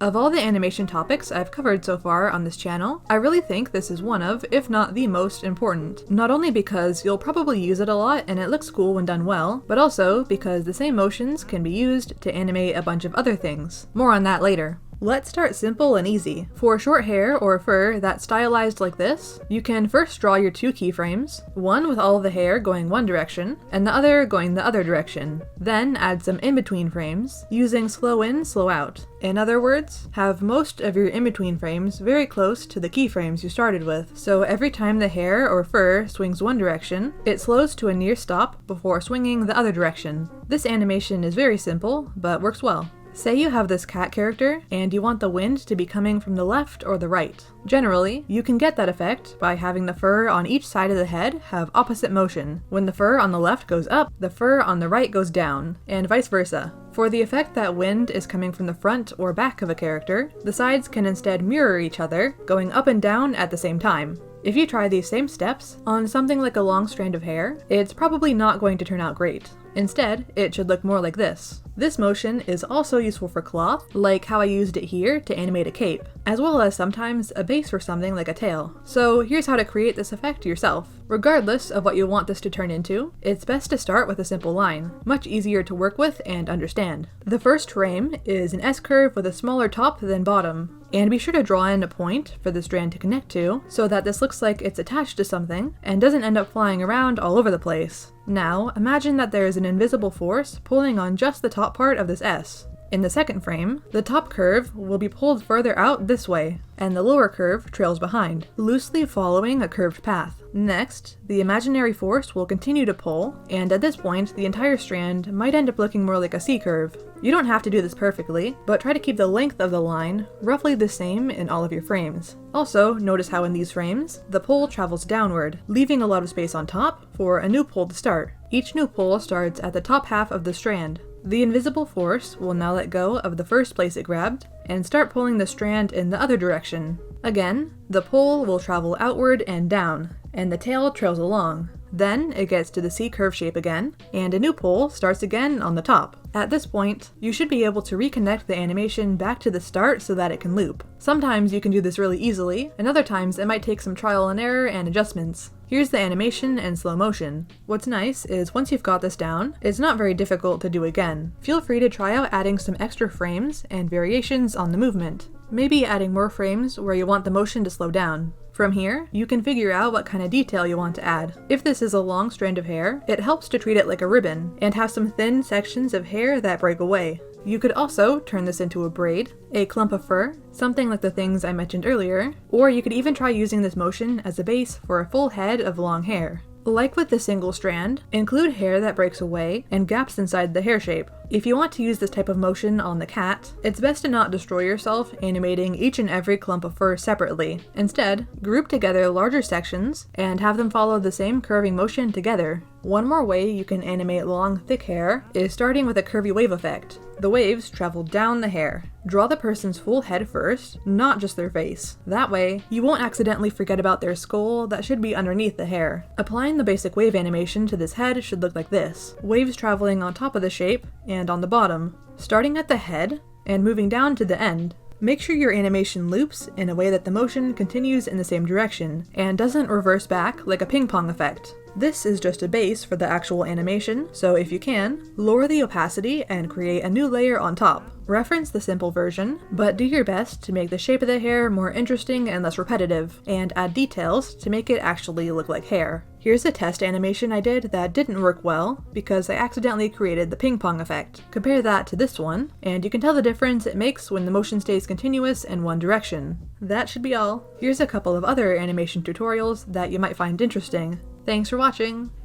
Of all the animation topics I've covered so far on this channel, I really think this is one of, if not the most important. Not only because you'll probably use it a lot and it looks cool when done well, but also because the same motions can be used to animate a bunch of other things. More on that later. Let's start simple and easy. For short hair or fur that's stylized like this, you can first draw your two keyframes, one with all of the hair going one direction, and the other going the other direction. Then add some in-between frames, using slow in, slow out. In other words, have most of your in-between frames very close to the keyframes you started with, so every time the hair or fur swings one direction, it slows to a near stop before swinging the other direction. This animation is very simple, but works well. Say you have this cat character, and you want the wind to be coming from the left or the right. Generally, you can get that effect by having the fur on each side of the head have opposite motion. When the fur on the left goes up, the fur on the right goes down, and vice versa. For the effect that wind is coming from the front or back of a character, the sides can instead mirror each other, going up and down at the same time. If you try these same steps on something like a long strand of hair, it's probably not going to turn out great. Instead, it should look more like this. This motion is also useful for cloth, like how I used it here to animate a cape, as well as sometimes a base for something like a tail. So here's how to create this effect yourself. Regardless of what you want this to turn into, it's best to start with a simple line, much easier to work with and understand. The first frame is an S-curve with a smaller top than bottom, and be sure to draw in a point for the strand to connect to, so that this looks like it's attached to something and doesn't end up flying around all over the place. Now, imagine that there is an invisible force pulling on just the top part of this S. In the second frame, the top curve will be pulled further out this way, and the lower curve trails behind, loosely following a curved path. Next, the imaginary force will continue to pull, and at this point, the entire strand might end up looking more like a C-curve. You don't have to do this perfectly, but try to keep the length of the line roughly the same in all of your frames. Also, notice how in these frames, the pull travels downward, leaving a lot of space on top for a new pull to start. Each new pull starts at the top half of the strand. The invisible force will now let go of the first place it grabbed, and start pulling the strand in the other direction. Again, the pull will travel outward and down, and the tail trails along. Then it gets to the C-curve shape again, and a new pull starts again on the top. At this point, you should be able to reconnect the animation back to the start so that it can loop. Sometimes you can do this really easily, and other times it might take some trial and error and adjustments. Here's the animation in slow motion. What's nice is once you've got this down, it's not very difficult to do again. Feel free to try out adding some extra frames and variations on the movement. Maybe adding more frames where you want the motion to slow down. From here, you can figure out what kind of detail you want to add. If this is a long strand of hair, it helps to treat it like a ribbon, and have some thin sections of hair that break away. You could also turn this into a braid, a clump of fur, something like the things I mentioned earlier, or you could even try using this motion as a base for a full head of long hair. Like with the single strand, include hair that breaks away and gaps inside the hair shape. If you want to use this type of motion on the cat, it's best to not destroy yourself animating each and every clump of fur separately. Instead, group together larger sections and have them follow the same curving motion together. One more way you can animate long, thick hair is starting with a curvy wave effect. The waves travel down the hair. Draw the person's full head first, not just their face. That way, you won't accidentally forget about their skull that should be underneath the hair. Applying the basic wave animation to this head should look like this. Waves traveling on top of the shape and on the bottom, starting at the head and moving down to the end. Make sure your animation loops in a way that the motion continues in the same direction and doesn't reverse back like a ping pong effect. This is just a base for the actual animation, so if you can, lower the opacity and create a new layer on top. Reference the simple version, but do your best to make the shape of the hair more interesting and less repetitive, and add details to make it actually look like hair. Here's a test animation I did that didn't work well because I accidentally created the ping pong effect. Compare that to this one, and you can tell the difference it makes when the motion stays continuous in one direction. That should be all. Here's a couple of other animation tutorials that you might find interesting. Thanks for watching!